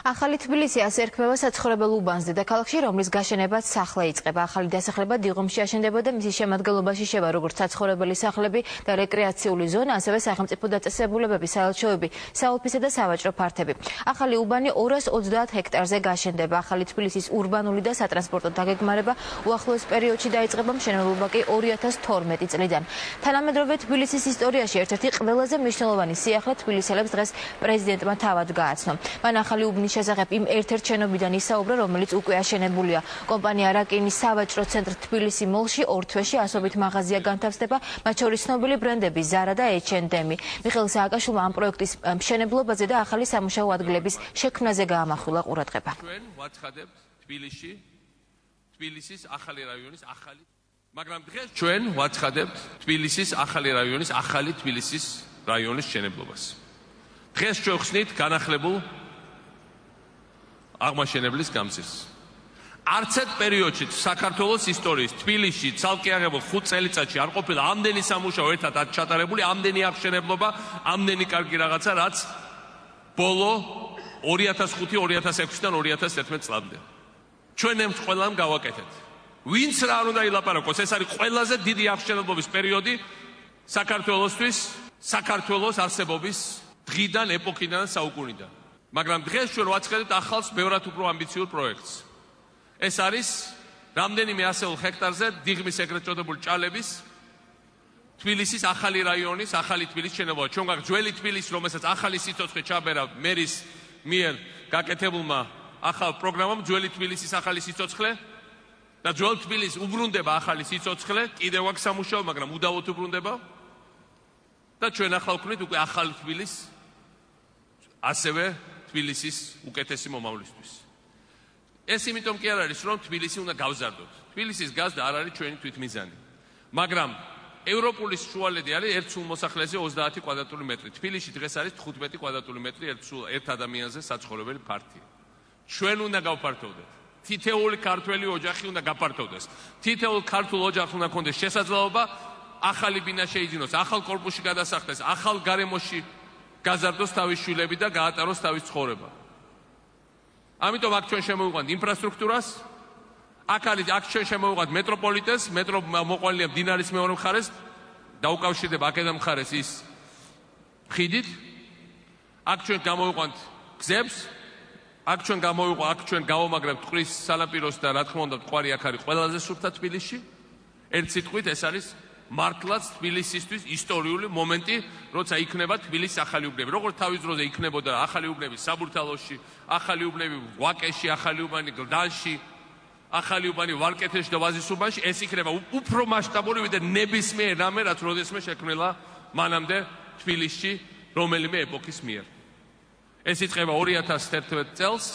ახალი თბილისი ასე ერქმევა საცხოვრებელ უბანს დედაქალაქში, რომლის გაშენებაც სახლა იწყება. ახალი დასახლება დიღომში აშენდებოდა, მის შემადგენლობაში შევა როგორც საცხოვრებელი სახლები და რეკრეაციული ზონა, ასევე სახელმწიფო დაწესებულებები, საელჩოები, საოფისე და სავაჭრო ფართები. ახალი უბანი 230 ჰექტარზე გაშენდება. ახალი თბილისის ურბანული და სატრანსპორტო დაგეგმარება უახლოეს პერიოდში დაიწყება, მშენებლობა კი 2012 წლიდან. თანამედროვე თბილისის ისტორიაში ერთ-ერთი ყველაზე მნიშვნელოვანი სიახლე თბილისელებს დღეს პრეზიდენტმა თავად გააცნო. მან ახალი უბნის შესახებ იმ ერთ-ერთ შენობიდან ისაუბრა, რომელიც უკვე აშენებულია. კომპანია რაკინის სავაჭრო ცენტრ თბილისი მოლში 2 თვეში ასობით მაღაზია განთავსდება, მათ შორის ცნობილი ბრენდები Zara და H&M. მიხეილ სააკაშვილმა ამ პროექტის მშენებლობაზე და ახალი სამუშაო ადგილების შექმნაზე გაამახვილა ყურადღება. ჩვენ ვაცხადებთ თბილისის ახალი რაიონის ახალი, მაგრამ დღეს ჩვენ ვაცხადებთ თბილისის ახალი რაიონის ახალი თბილისის რაიონის მშენებლობას. დღეს ჩვენ ხსნით განახლებულ აღმაშენებლის გამზირს. არც ერთ პერიოდში საქართველოს ისტორიის თბილისში ცალკე აღებულ 5 წელიწადში არ ყოფილა ამდენი სამუშაო ერთად ჩატარებული, ამდენი აღმშენებლობა, ამდენი კარგი რაღაცა, რაც ბოლო 2005-2006-დან 2011 წლამდე. ჩვენ ემს ყველამ გავაკეთეთ. ვინც რა არ უნდა ილაპარაკოს, ეს არის ყველაზე დიდი აღმშენებლობის პერიოდი საქართველოსთვის, საქართველოს არსებობის დღიდან, ეპოქიდან და საუკუნიდან. მაგრამ დღეს ჩვენ ვაცხადებთ ახალს, ბევრად უფრო ამბიციურ პროექტს. ეს არის რამდენიმე ასეულ ჰექტარზე დიღმის ეგრეთ წოდებული ჭალების თბილისის ახალი რაიონის, ახალი თბილისის შენობა. ჩვენ გვაქვს ძველი თბილისი, რომელსაც ახალი სიცოცხლე ჩაბერა მერის მიერ გაკეთებულმა ახალ პროგრამამ, ძველი თბილისის ახალი სიცოცხლე და ძველ თბილისს უბრუნდება ახალი სიცოცხლე, კიდევ აქვს სამუშაო, მაგრამ უდავოდ უბრუნდება. და ჩვენ ახლა ვქნით უკვე ახალი თბილისს, ასევე თბილისის უკეთესი მომავლისთვის. ეს იმიტომ კი არ არის, რომ თბილისი უნდა გავზარდოთ. თბილისის გაზდა არ არის ჩვენი თვითმიზანი. მაგრამ ევროპული შუალედი არის ერთ სულ მოსახლეზე 30 კვადრატული მეტრი. თბილისში დღეს არის 15 კვადრატული მეტრი ერთ ადამიანზე საცხოვრებელი ფართი. ჩვენ უნდა გავფართოვდეთ. თითეული ქართველი ოჯახი უნდა გაფართოვდეს. თითოეულ ქართულ ოჯახს უნდა ქონდეს შესაძლებლობა ახალი ბინა შეიძინოს, ახალ კორპუსში გადასახდეს, ახალ გარემოში გაზარდოს თავის შვილები და გაატაროს თავის ცხოვრება. ამიტომ აქ ჩვენ შემოვიყვანთ ინფრასტრუქტურას, აქ ჩვენ შემოვიყვანთ მეტროპოლიტენს, მეტრო მოყვანილია მდინარის მეორე მხარეს, დაუკავშირდება აქედან მხარეს ის ხიდით. აქ ჩვენ გამოვიყვანთ გზებს, აქ ჩვენ გავამაგრებთ ტყვის სანაპიროს და რა თქმა უნდა მყარი აქ არის ყველაზე სუფთა თბილისში. ერთ სიტყვით ეს არის მართლაც თბილისისთვის ისტორიული მომენტი, როცა იქნება თბილისის ახალი უბნები. როგორც თავის დროზე იქნებოდა ახალი უბნები საბურთალოში, ახალი უბნები ვაკეში, ახალი უბანი გლდანში, ახალი უბანი ვარკეთეში და ვაზისუბანში, ეს იქნება უფრო მასშტაბური ვიდრე ნებისმიერ რამე, რაც როდესმე შექმნილა მანამდე თბილისში რომელიმე ეპოქის მიერ. ეს იწყება 2011 წელს,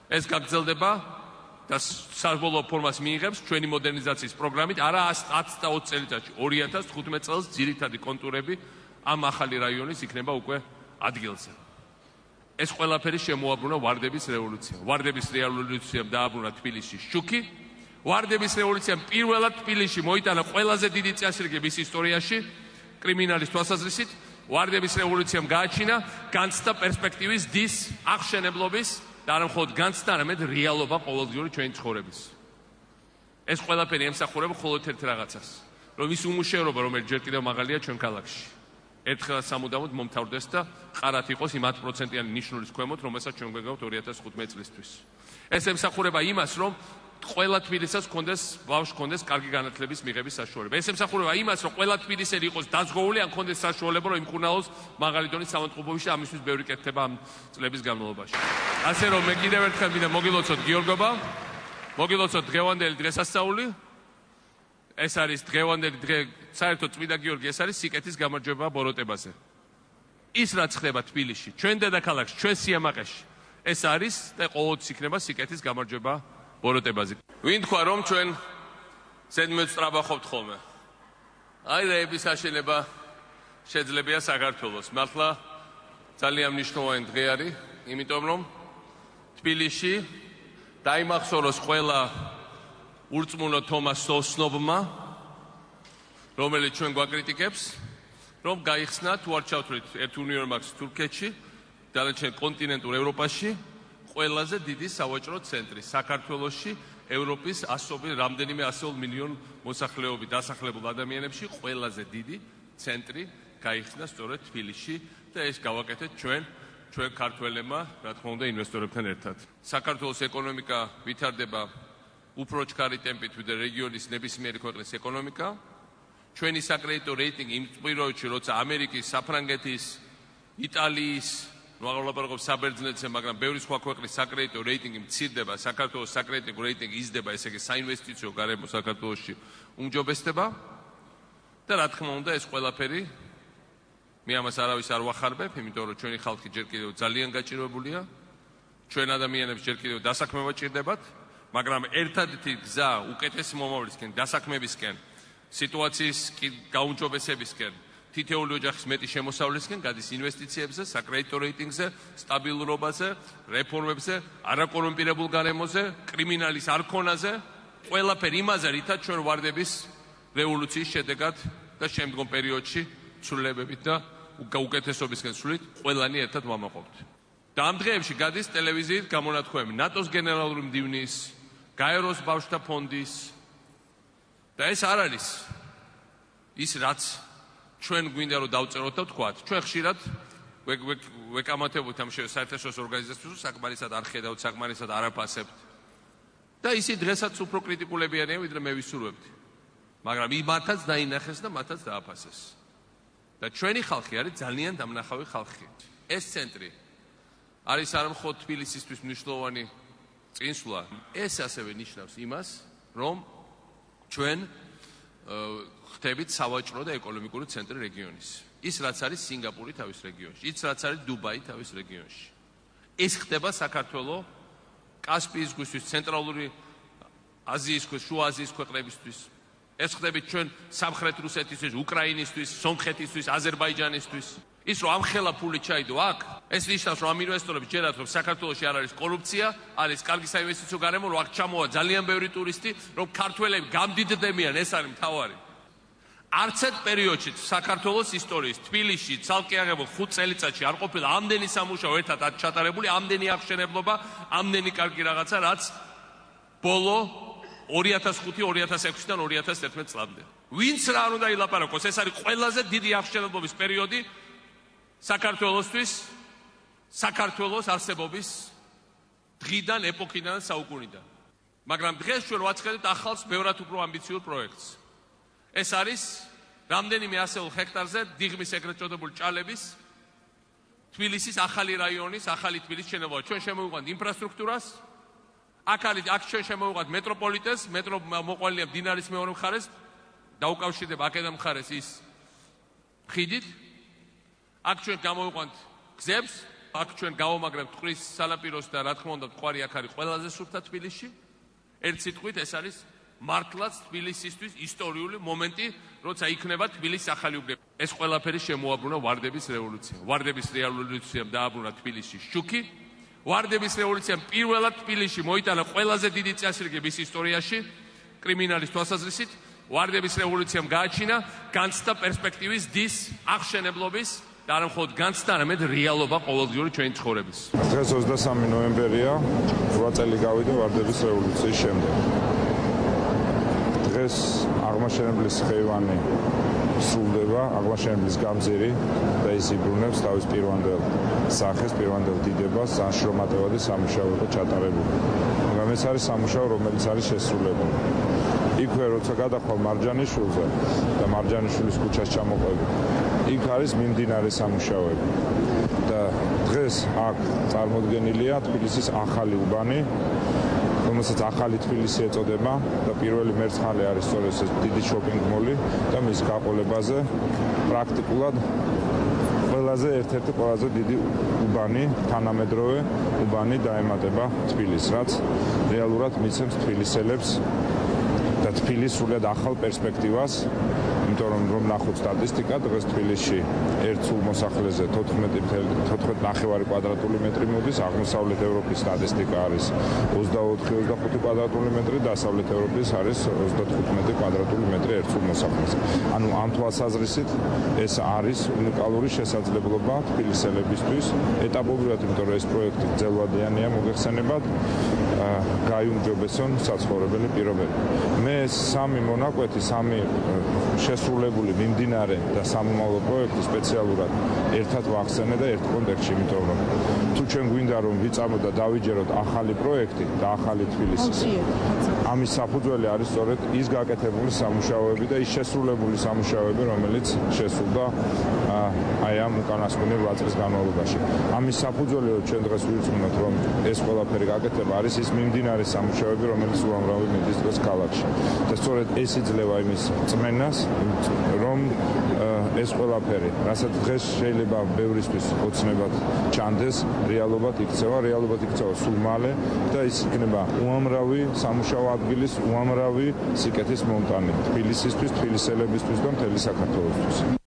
ეს გაგრძელდება და საბოლოო ფორმას მიიღებს ჩვენი მოდერნიზაციის პროგრამით, არა 10 და 20 წელიწადში, 2015 წელს ძირითადი კონტურები ამ ახალი რაიონის იქნება უკვე ადგილზე. ეს ყველაფერი შემოაბრუნა ვარდების რევოლუციამ. ვარდების რევოლუციამ დააბრუნა თბილისში შუქი. ვარდების რევოლუციამ პირველად თბილისში მოიტანა ყველაზე დიდი წესრიგი მის ისტორიაში, კრიმინალის თვალსაზრისით. ვარდების რევოლუციამ გააჩინა განცდა პერსპექტივის დის აღშენებლობის და არა მხოლოდ განცდა, არამედ რეალობა ყოველდღიური ჩვენი ცხოვრების. ეს ყველაფერი ემსახურება მხოლოდ ერთ რაღაცას, რომ ის უმუშევრობა, რომელიც ჯერ კიდევ მაღალია ჩვენ ქალაქში, ერთხელ სამუდამოდ მომთავრდეს და ყარად იყოს იმ 10%-იანი ნიშნულის ქვემოთ, რომელსაც ჩვენ გვეგავთ 2015 წლისთვის. ეს ემსახურება იმას, რომ ყველა თბილისას ბავშვს ჰქონდეს კარგი განათლების მიღების საშუალება. ეს ემსახურება იმას, რომ ყველა თბილისელი იყოს დაზღვეული, ან ჰქონდეს საშუალება, რომ იმკურნალოს მაღალი დონის საავადმყოფოში და ამისთვის ბევრი კეთდება ამ წლების განმავლობაში. ასე რომ მე კიდევ ერთხელ მინდა მოგილოცოთ გიორგობა, მოგილოცოთ დღევანდელი დღესასწაული. ეს არის დღევანდელი დღე, საერთოდ წმინდა გიორგი, ეს არის სიკეთის გამარჯვება ბოროტებაზე. ის რაც ხდება თბილისში, ჩვენ დედაქალაქში, ჩვენ სიამაყეში, ეს არის და ყოველთვის იქნება სიკეთის გამარჯვება ბოროტებაზე. ვინ თქვა, რომ ჩვენ ზედმე ვსტრაბახობთ ხოლმე? აი რეების აშენება შეძლებია საქართველოს. მართლა ძალიან მნიშვნელოვანი დღე არის, იმიტომ რომ თბილისში დაიმახსოვროს ყველა ურწმუნო თომას სოსნობმა, რომელიც ჩვენ გვაკრიტიკებს, რომ გაიხსნა თუ არ ჩავთვლით ერთ უნიორმაგს თურქეთში, დანარჩენ კონტინენტურ ევროპაში, ყველაზე დიდი სავაჭრო ცენტრი საქართველოში, ევროპის რამდენიმე ასეულ მილიონ მოსახლეობით დასახლებულ ადამიანებში ყველაზე დიდი ცენტრი გაიხსნა სწორედ თბილისში და ეს გავაკეთეთ ჩვენ ქართველებმა, რა თქმა უნდა, ინვესტორებთან ერთად. საქართველოს ეკონომიკა ვითარდება უფრო ჩქარი ტემპით ვიდრე რეგიონის ნებისმიერი ქვეყნის ეკონომიკა. ჩვენი საკრედიტო რეიტინგი იმ პირობებში, როცა ამერიკის, საფრანგეთის, იტალიის, აღარ ვლაპარაკობ საბერძნეთზე, მაგრამ ბევრი სხვა ქვეყნის საკრედიტო რეიტინგი მცირდება, საქართველოს საკრედიტო რეიტინგი იზრდება, ესე იგი საინვესტიციო გარემო საქართველოში უმჯობესდება და რა თქმა უნდა ეს ყველაფერი მე ამას არავის არ ვახარბებ, იმიტომ რომ ჩვენი ხალხი ჯერ კიდევ ძალიან გაჭირვებულია, ჩვენ ადამიანებს ჯერ კიდევ დასაქმება ჭირდებათ, მაგრამ ერთადერთი გზა უკეთესი მომავლისკენ, დასაქმებისკენ, სიტუაციის გაუმჯობესებისკენ, თითოეული ოჯახის მეტი შემოსავლისკენ გადის ინვესტიციებზე, საკრედიტო რეიტინგზე, სტაბილურობაზე, რეფორმებზე, არაკორუმპირებულ გარემოზე, კრიმინალის არქონაზე, ყველაფერი იმაზე, რითაც ჩვენ ვარდების რევოლუციის შედეგად და შემდგომ პერიოდში ცვლილებებით და უკეთესობისკენ სულით ყველანი ერთად ვამაყობთ. და ამ დღეებში გადის ტელევიზიით გამონათქვამი ნატოს გენერალური მდივნის, გაეროს ბავშვთა ფონდის და ეს არ არის ის რაც ჩვენ გვინდა რომ დავწეროთ და ვთქვათ. ჩვენ ხშირად ვეკამათებთ ამ საერთაშორისო ორგანიზაციებს, საკმარისად არ ხედავთ, საკმარისად არ აფასებთ. და ისი დღესაც უფრო კრიტიკულები არიან, ვიდრე მე ვისურვებდი. მაგრამ იმათაც დაინახეს და მათაც დააფასეს. და ჩვენი ხალხი არის ძალიან დამნახავი ხალხი. ეს ცენტრი არის არ მხოლოდ თბილისისთვის მნიშვნელოვანი წინსვლა, ეს ასევე ნიშნავს იმას, რომ ჩვენ ხდებით სავაჭრო და ეკონომიკური ცენტრი რეგიონის. ის რაც არის სინგაპური თავის რეგიონში, ის რაც არის დუბაი თავის რეგიონში. ეს ხდება საქართველოს კასპიის ზღვისთვის, ცენტრალური აზიის, შუა აზიის ქვეყნებისთვის. ეს ხდებით ჩვენ სამხრეთ რუსეთისთვის, უკრაინისთვის, სომხეთისთვის, აზერბაიჯანისთვის. ის რომ ამ ხელა ფული ჩაიდო აქ, ეს ნიშნავს რომ ამ ინვესტორებს ჯერათ რომ საქართველოში არ არის კორუფცია, არის კარგი საინვესტიციო გარემო, რომ აქ ჩამოვა ძალიან ბევრი ტურისტი, რომ ქართველები გამდიდდებიან, ეს არის მთავარი. არც ერთ პერიოდში საქართველოს ისტორიის თბილისში ცალკე აღებულ 5 წელიწადში არ ყოფილა ამდენი სამუშაო ერთად ჩატარებული, ამდენი აღშენებლობა, ამდენი კარგი რაღაცა, რაც ბოლო 2005-2006-დან 2011 წლამდე. ვინც რა არ უნდა ილაპარაკოს, ეს არის ყველაზე დიდი აღშენებლობის პერიოდი საქართველოსთვის, საქართველოს არსებობის დღიდან, ეპოქიდან, საუკუნიდან. მაგრამ დღეს ჩვენ ვაცხადეთ ახალს, ბევრად უფრო ამბიციურ პროექტს. ეს არის რამდენიმე ასეულ ჰექტარზე დიღმის ეგრეთ წოდებული ჭალების თბილისის ახალი რაიონის, ახალი თბილისის შენობა. ჩვენ შემოვიყვანთ ინფრასტრუქტურას, აქ ჩვენ შემოვიყვანთ მეტროპოლიტენს, მეტრო მოყოლია მდინარის მეორე მხარეს, დაუკავშირდება აქედან მხარეს ის ხიდით. აქ ჩვენ გამოვიყვანთ გზებს, აქ ჩვენ გავამაგრებთ ტყვის სანაპიროს და რა თქმა უნდა ტყვარი აქ არის ყველაზე სუფთა თბილისში. ერთ სიტყვით ეს არის მართლაც თბილისისთვის ისტორიული მომენტი, როცა იქნება თბილისის ახალი უბნები. ეს ყველაფერი შემოაბრუნა ვარდების რევოლუციამ. ვარდების რევოლუციამ დააბრუნა თბილისში შუქი. ვარდების რევოლუციამ პირველად თბილისში მოიტანა ყველაზე დიდი წესრიგი მის ისტორიაში, კრიმინალის თვალსაზრისით. ვარდების რევოლუციამ გააჩინა განცდა პერსპექტივის დის აღშენებლობის და არა მხოლოდ განცდა, არამედ რეალობა ყოველდღიური ჩვენი ცხოვრების. დღეს 23 ნოემბერია, 8 წელი გავიდა ვარდების რევოლუციის შემდეგ. დღეს აღმაშენებლის ხეივანი სრულდება, აღმაშენებლის გამზირი და ის იბრუნებს თავის პირვანდელ სახეს, პირვანდელ დიდებას, საშრომატევადი სამუშაო იყო ჩატარებული. მაგრამ ეს არის სამუშაო, რომელიც არის შესრულებული. იქვე როცა გადახვალ მარჯანიშვილზე და მარჯანიშვილის ქუჩას ჩამოყვები, იქ არის მიმდინარე სამუშაოები. და დღეს აქ წარმოდგენილია თბილისის ახალი უბანი, რომელსაც ახალი თბილისი ეწოდება და პირველი მერცხალი არის სწორედ ეს დიდი შოპინგ მოლი და მის გაყოლებაზე პრაქტიკულად ერთ-ერთი ყველაზე დიდი უბანი, თანამედროვე უბანი დაემატება თბილისს, რაც რეალურად მიცემს თბილისელებს და თბილის სრულად ახალ პერსპექტივას იმიტომ რომ ნახოთ სტატისტიკა, დღეს თბილისში ერთ სულ მოსახლეზე 14.5 კვადრატული მეტრი მოდის, აღმოსავლეთ ევროპის სტატისტიკა არის 24-25 კვადრატული მეტრი, დასავლეთ ევროპის არის 35 კვადრატული მეტრი ერთ სულ მოსახლეზე. ანუ ამ თვალსაზრისით ეს არის უნიკალური შესაძლებლობა თბილისელებისთვის ეტაპობრივად, იმიტომ რომ ეს პროექტი გრძელვადიანია მოგეხსენებათ, გაიუმჯობესონ საცხოვრებელი პირობები. მე სამი მონაკვეთი, სამი შესრულებული მიმდინარე და სამომავლო პროექტი სპეციალურად ერთად ვახსენე და ერთ კონტექსტში, იმიტომ რომ თუ ჩვენ გვინდა რომ ვიწამოთ და დავიჯეროთ ახალი პროექტი და ახალი თბილისი, ამის საფუძველი არის სწორედ ის გაკეთებული სამუშაოები და ის შესრულებული სამუშაოები, რომელიც შესრულდა აი ამ უკანასკნელ 8 წლის განმავლობაში. ამის საფუძველი რომ ჩვენ დღეს ვირწმუნოთ, რომ ეს ყველაფერი გაკეთება, არის ის მიმდინარე სამუშაოები, რომელიც უამრავი მიდის დღეს ქალაქში. და სწორედ ეს იძლევა იმის წმენას, რომ ეს ყველაფერი, რასაც დღეს შეიძლება ბევრისთვის ოცნებად ჩანდეს, რეალობად იქცევა სულ მალე და ის იქნება უამრავი სამუშაო ადგილის, უამრავი სიკეთის მომტანი თბილისისთვის, თბილისელებისთვის და მთელი საქართველოსთვის.